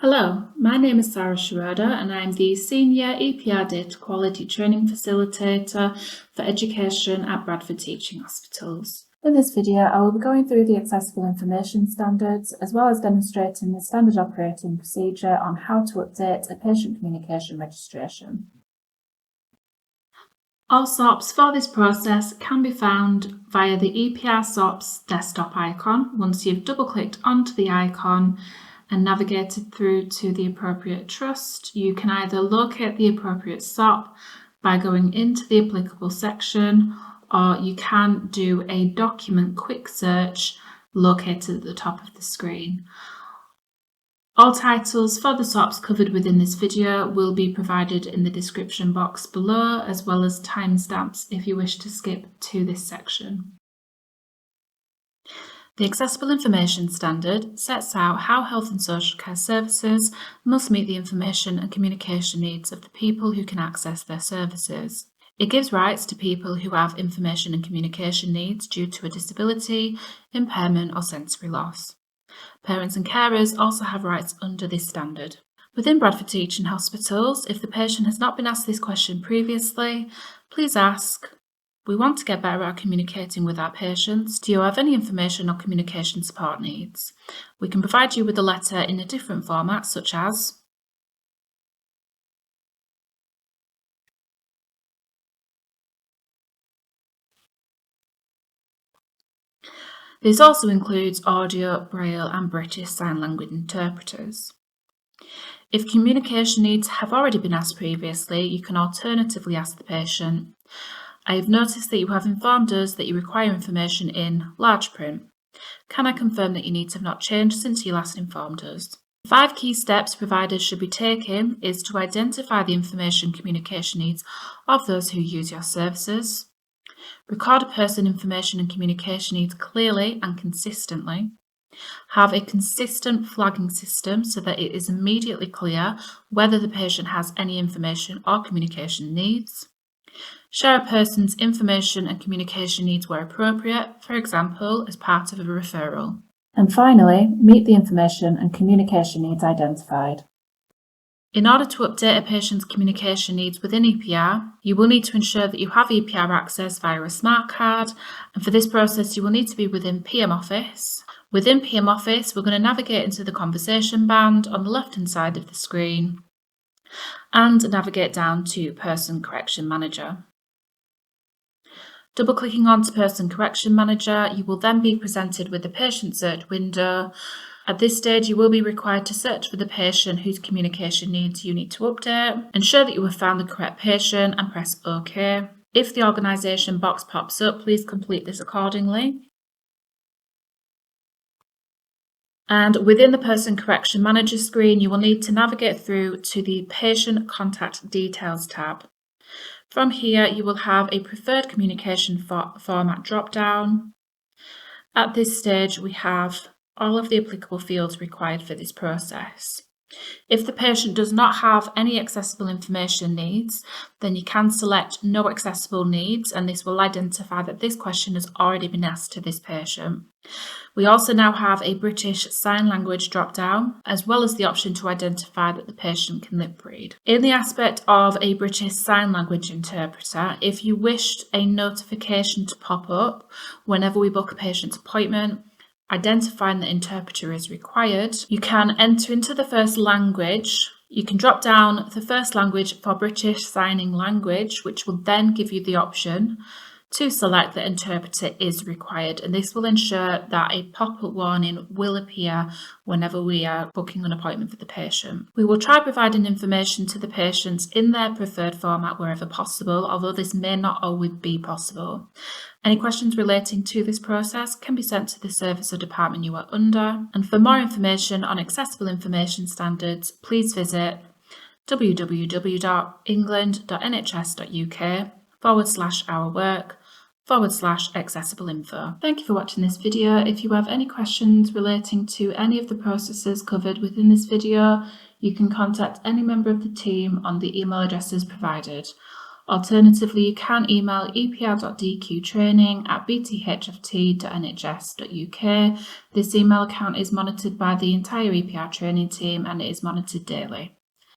Hello, my name is Sarah Schroeder and I'm the Senior EPR Data Quality Training Facilitator for Education at Bradford Teaching Hospitals. In this video, I will be going through the Accessible Information Standards as well as demonstrating the standard operating procedure on how to update a patient communication registration. All SOPs for this process can be found via the EPR SOPs desktop icon once you've double-clicked onto the icon and navigated through to the appropriate trust. You can either locate the appropriate SOP by going into the applicable section, or you can do a document quick search located at the top of the screen. All titles for the SOPs covered within this video will be provided in the description box below, as well as timestamps if you wish to skip to this section. The Accessible Information Standard sets out how health and social care services must meet the information and communication needs of the people who can access their services. It gives rights to people who have information and communication needs due to a disability, impairment, or sensory loss. Parents and carers also have rights under this standard. Within Bradford Teaching Hospitals, if the patient has not been asked this question previously, please ask, "We want to get better at communicating with our patients. Do you have any information or communication support needs?" We can provide you with a letter in a different format, such as This also includes audio, braille and British Sign Language interpreters. If communication needs have already been asked previously, you can alternatively ask the patient, "I have noticed that you have informed us that you require information in large print. Can I confirm that your needs have not changed since you last informed us?" 5 key steps providers should be taking is to identify the information communication needs of those who use your services, record a person information and communication needs clearly and consistently, have a consistent flagging system so that it is immediately clear whether the patient has any information or communication needs, share a person's information and communication needs where appropriate, for example, as part of a referral. And finally, meet the information and communication needs identified. In order to update a patient's communication needs within EPR, you will need to ensure that you have EPR access via a smart card, and for this process you will need to be within PM Office. Within PM Office, we're going to navigate into the conversation band on the left-hand side of the screen and navigate down to Person Correction Manager. Double-clicking onto Person Correction Manager, you will then be presented with the patient search window. At this stage, you will be required to search for the patient whose communication needs you need to update. Ensure that you have found the correct patient and press OK. If the organisation box pops up, please complete this accordingly. And within the Person Correction Manager screen, you will need to navigate through to the Patient Contact Details tab. From here, you will have a preferred communication format drop-down. At this stage, we have all of the applicable fields required for this process. If the patient does not have any accessible information needs, then you can select No Accessible Needs, and this will identify that this question has already been asked to this patient. We also now have a British Sign Language drop-down, as well as the option to identify that the patient can lip read. In the aspect of a British Sign Language interpreter, if you wished a notification to pop up whenever we book a patient's appointment, identifying that interpreter is required, you can enter into the first language. You can drop down the first language for British Signing Language, which will then give you the option to select that interpreter is required, and this will ensure that a pop-up warning will appear whenever we are booking an appointment for the patient. We will try providing information to the patients in their preferred format wherever possible, although this may not always be possible. Any questions relating to this process can be sent to the service or department you are under. And for more information on accessible information standards, please visit www.england.nhs.uk/our-work/accessible info. Thank you for watching this video. If you have any questions relating to any of the processes covered within this video, you can contact any member of the team on the email addresses provided. Alternatively, you can email epr.dqtraining@bthft.nhs.uk. This email account is monitored by the entire EPR training team and it is monitored daily.